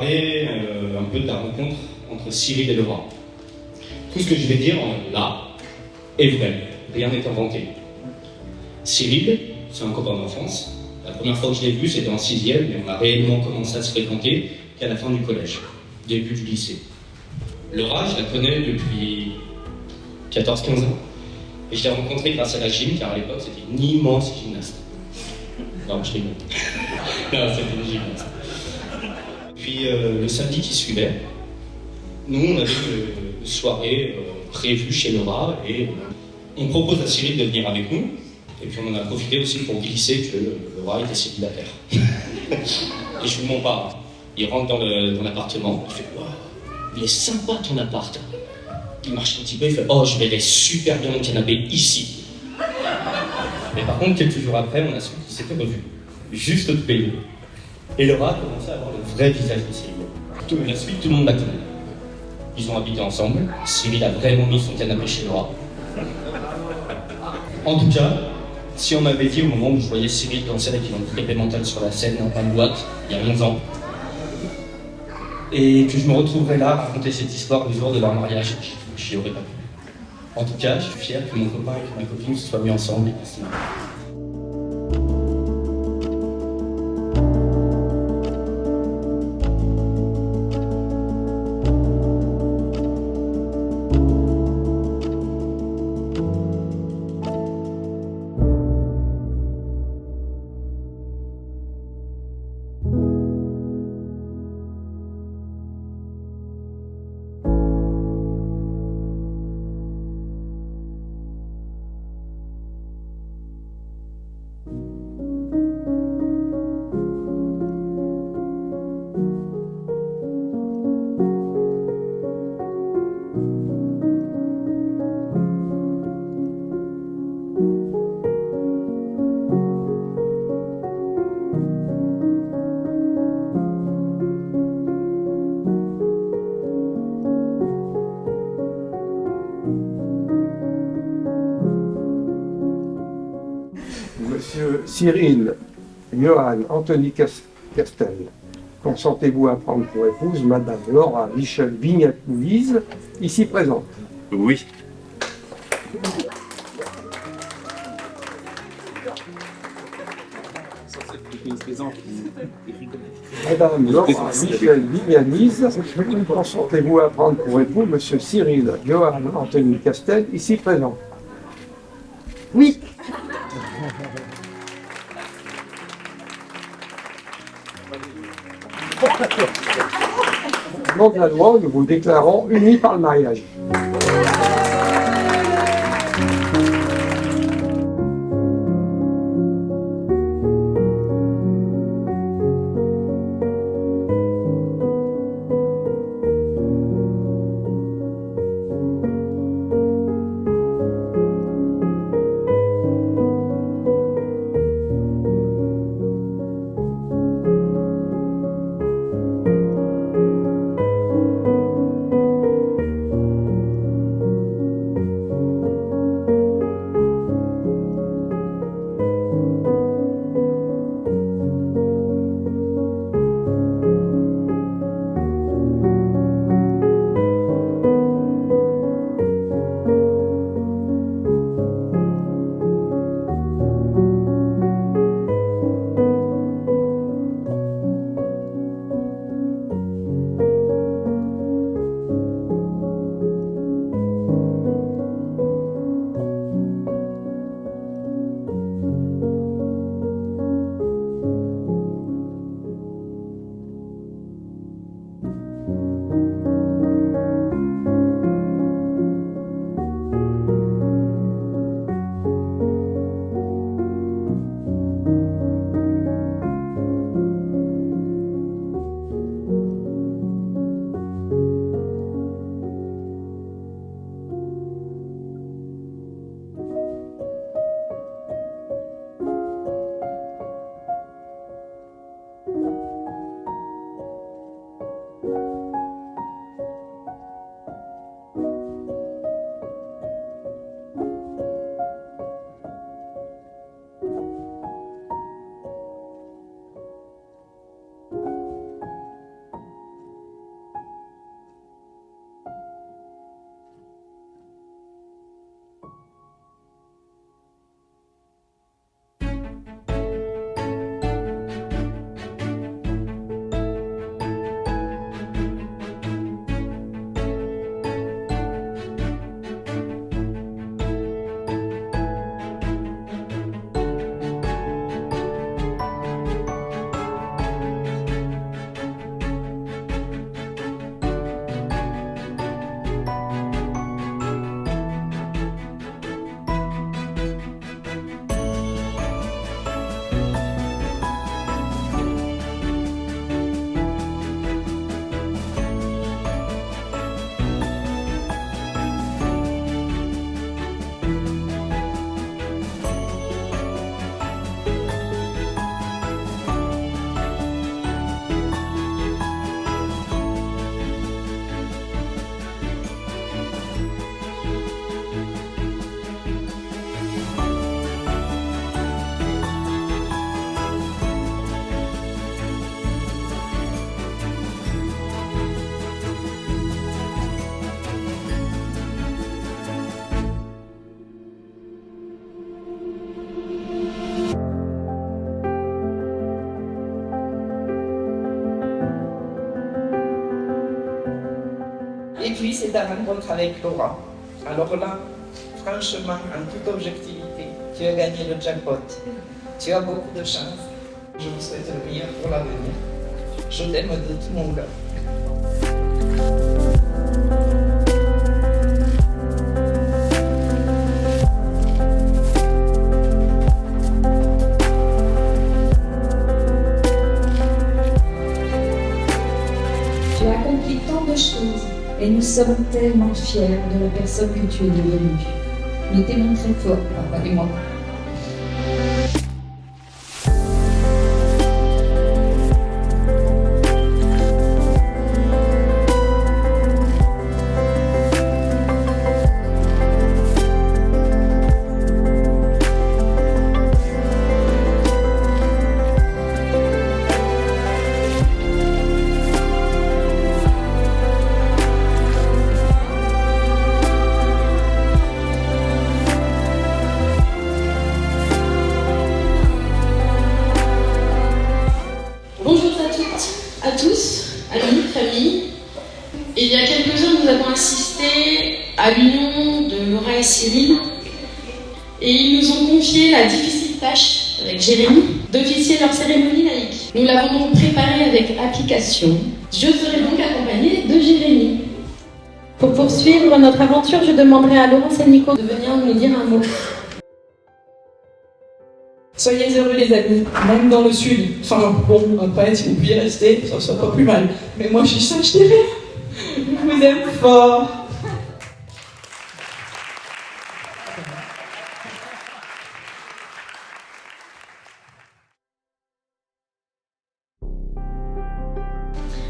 parler un peu de la rencontre entre Cyril et Laura. Tout ce que je vais dire là est vrai, rien n'est inventé. Cyril, c'est un copain d'enfance. La première fois que je l'ai vu, c'était en 6e, mais on a réellement commencé à se fréquenter qu'à la fin du collège, début du lycée. Laura, je la connais depuis 14-15 ans. Et je l'ai rencontrée grâce à la gym, car à l'époque, c'était une immense gymnaste. Non, je rigole. Non, c'était une gymnaste. Puis le samedi qui suivait, nous, on avait une soirée prévue chez Laura, et on propose à Cyril de venir avec nous. Et puis on en a profité aussi pour glisser que Laura était célibataire. Et je vous mens pas, il rentre dans l'appartement, il fait « Wow, il est sympa ton appart ». Il marche un petit peu, il fait « Oh, je verrais super bien mon canapé ici ». Mais par contre, quelques jours après, on a su qu'ils s'étaient revus, juste au pays. Et Laura a commencé à avoir le vrai visage de Cyril. La suite, tout le monde la connaît. Ils ont habité ensemble, Cyril a vraiment mis son canapé chez Laura. En tout cas, si on m'avait dit au moment où je voyais Cyril danser avec une handicapé mentale sur la scène en boîte, il y a 11 ans, et que je me retrouverais là à raconter cette histoire le jour de leur mariage, j'y aurais pas pu. En tout cas, je suis fier que mon copain et que ma copine se soient mis ensemble et qu'ils se marient. Monsieur Cyril, Johan, Anthony Castel, consentez-vous à prendre pour épouse Madame Laura Michel Vignat-Louise, ici présente? Oui. Madame Laura Michel Vignat-Louise, consentez-vous à prendre pour époux Monsieur Cyril, Johan, Anthony Castel, ici présent? Oui. Au nom de la loi, nous vous déclarons unis par le mariage. Et puis c'est ta rencontre avec Laura. Alors là, franchement, en toute objectivité, tu as gagné le jackpot. Tu as beaucoup de chance. Je vous souhaite le meilleur pour l'avenir. Je t'aime de tout mon cœur. Tu as accompli tant de choses et nous sommes tellement fiers de la personne que tu es devenue. Nous t'aimons très fort, papa et moi. Bonjour à toutes, à tous, amis, famille. Il y a quelques jours, nous avons assisté à l'union de Laura et Cyril et ils nous ont confié la difficile tâche, avec Jérémy, d'officier leur cérémonie laïque. Nous l'avons donc préparée avec application. Je serai donc accompagnée de Jérémy. Pour poursuivre notre aventure, je demanderai à Laurence et Nico de venir nous dire un mot. Soyez heureux les amis, même dans le sud. Enfin bon, après si vous pouviez rester, ça serait pas plus mal. Mais moi je suis ça, je dirais. Je vous aime fort.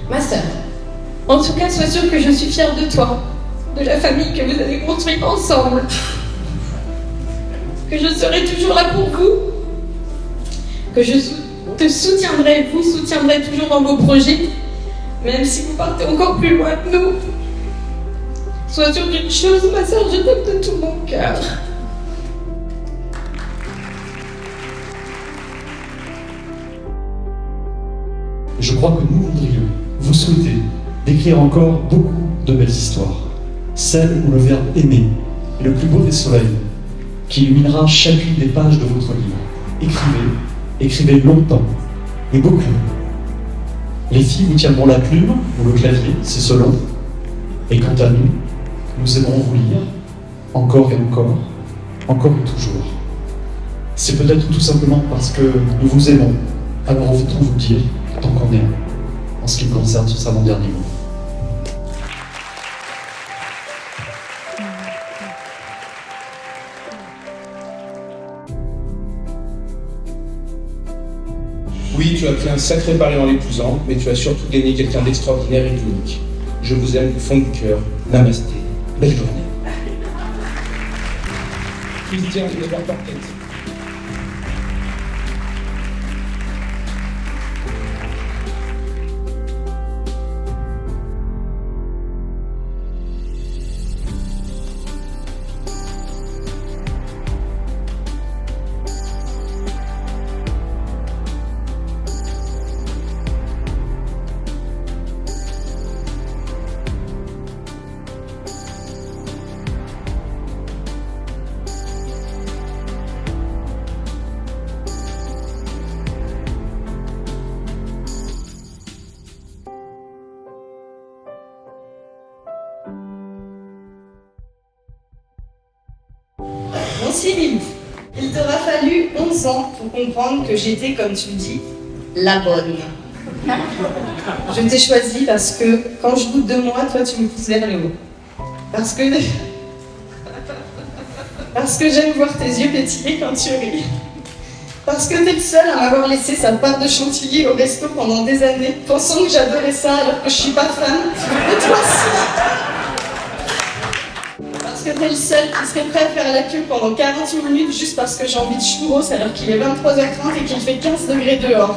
Ma sœur, en tout cas, sois sûre que je suis fière de toi, de la famille que vous avez construite ensemble. Que je serai toujours là pour vous. Que je te soutiendrai, vous soutiendrai toujours dans vos projets, même si vous partez encore plus loin de nous. Sois sûre d'une chose, ma sœur, je t'aime de tout mon cœur. Je crois que nous voudrions, vous souhaiter, d'écrire encore beaucoup de belles histoires. Celles où le verbe aimer est le plus beau des soleils, qui illuminera chacune des pages de votre livre. Écrivez, écrivez longtemps, et beaucoup. Les filles vous tiendront la plume ou le clavier, c'est selon. Et quant à nous, nous aimerons vous lire, encore et encore, encore et toujours. C'est peut-être tout simplement parce que nous vous aimons, alors autant vous dire, tant qu'on est, en ce qui me concerne, ce sera mon dernier mot. Oui, tu as pris un sacré pari en l'épousant, mais tu as surtout gagné quelqu'un d'extraordinaire et d'unique. Je vous aime du fond du cœur. Namasté. Belle journée. Christian, il est pas par tête. Mon Cyril, il t'aura fallu 11 ans pour comprendre que j'étais, comme tu le dis, la bonne. Je t'ai choisi parce que quand je doute de moi, toi tu me pousses vers le haut. Parce que j'aime voir tes yeux pétiller quand tu ris. Parce que t'es le seul à m'avoir laissé sa part de chantilly au resto pendant des années, pensant que j'adorais ça alors que je suis pas fan. Et toi aussi. Parce que t'es le seul qui serait prêt à faire la queue pendant 48 minutes juste parce que j'ai envie de churros alors qu'il est 23h30 et qu'il fait 15 degrés dehors.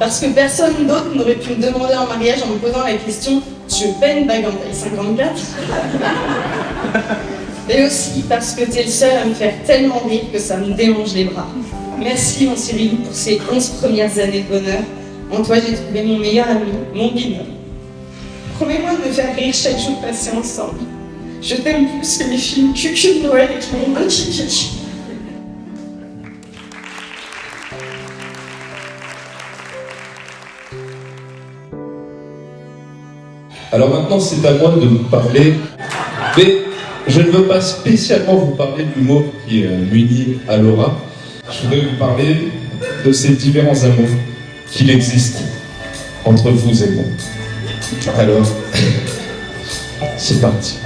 Parce que personne d'autre n'aurait pu me demander en mariage en me posant la question « Tu veux pas une bague en taille 54 ?» Et aussi parce que t'es le seul à me faire tellement rire que ça me démange les bras. Merci mon Cyril pour ces 11 premières années de bonheur. En toi j'ai trouvé mon meilleur ami, mon binôme. Promets-moi de me faire rire chaque jour passé ensemble. Je t'aime plus que les films cucu de Noël et qui m'ont motivé. Alors maintenant, c'est à moi de vous parler, mais je ne veux pas spécialement vous parler de l'humour qui m'unit à Laura. Je voudrais vous parler de ces différents amours qu'il existe entre vous et moi. Alors, c'est parti.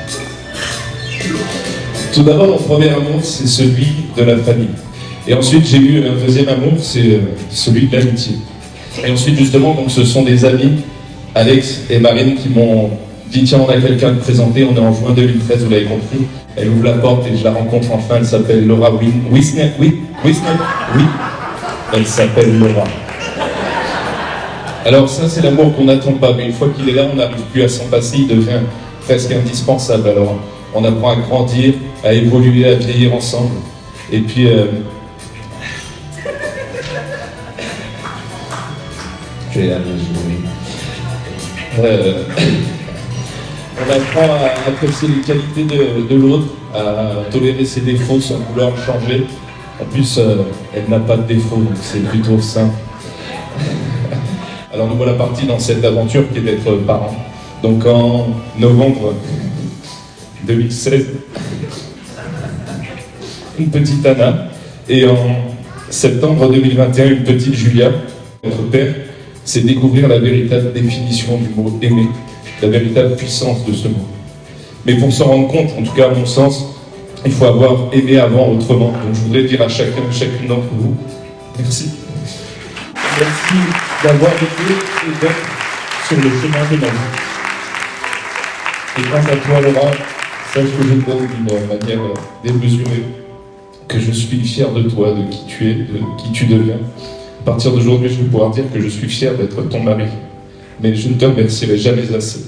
Tout d'abord, mon premier amour, c'est celui de la famille. Et ensuite, j'ai eu un deuxième amour, c'est celui de l'amitié. Et ensuite, justement, donc, ce sont des amis, Alex et Marine, qui m'ont dit tiens, on a quelqu'un de présenter, on est en juin 2013, vous l'avez compris. Elle ouvre la porte et je la rencontre enfin, elle s'appelle Laura Wisner. Oui, elle s'appelle Laura. Alors ça, c'est l'amour qu'on n'attend pas, mais une fois qu'il est là, on n'arrive plus à s'en passer, il devient presque indispensable. Alors on apprend à grandir, à évoluer, à vieillir ensemble. Et puis... je vais aller jouer. On apprend à apprécier les qualités de l'autre, à tolérer ses défauts sans vouloir le changer. En plus, elle n'a pas de défauts, donc c'est plutôt simple. Alors nous voilà partis dans cette aventure qui est d'être parents. Donc en novembre 2016, une petite Anna, et en septembre 2021, une petite Julia. Notre père, c'est découvrir la véritable définition du mot aimer, la véritable puissance de ce mot. Mais pour s'en rendre compte, en tout cas à mon sens, il faut avoir aimé avant autrement. Donc je voudrais dire à chacune d'entre vous, merci. Merci d'avoir été et d'être sur le chemin de ma vie. Et quant à toi, Laura, sache que je te donne d'une manière démesurée, que je suis fier de toi, de qui tu es, de qui tu deviens. À partir d'aujourd'hui, je vais pouvoir dire que je suis fier d'être ton mari. Mais je ne te remercierai jamais assez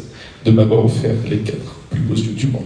de m'avoir offert les 4 plus beaux yeux du monde.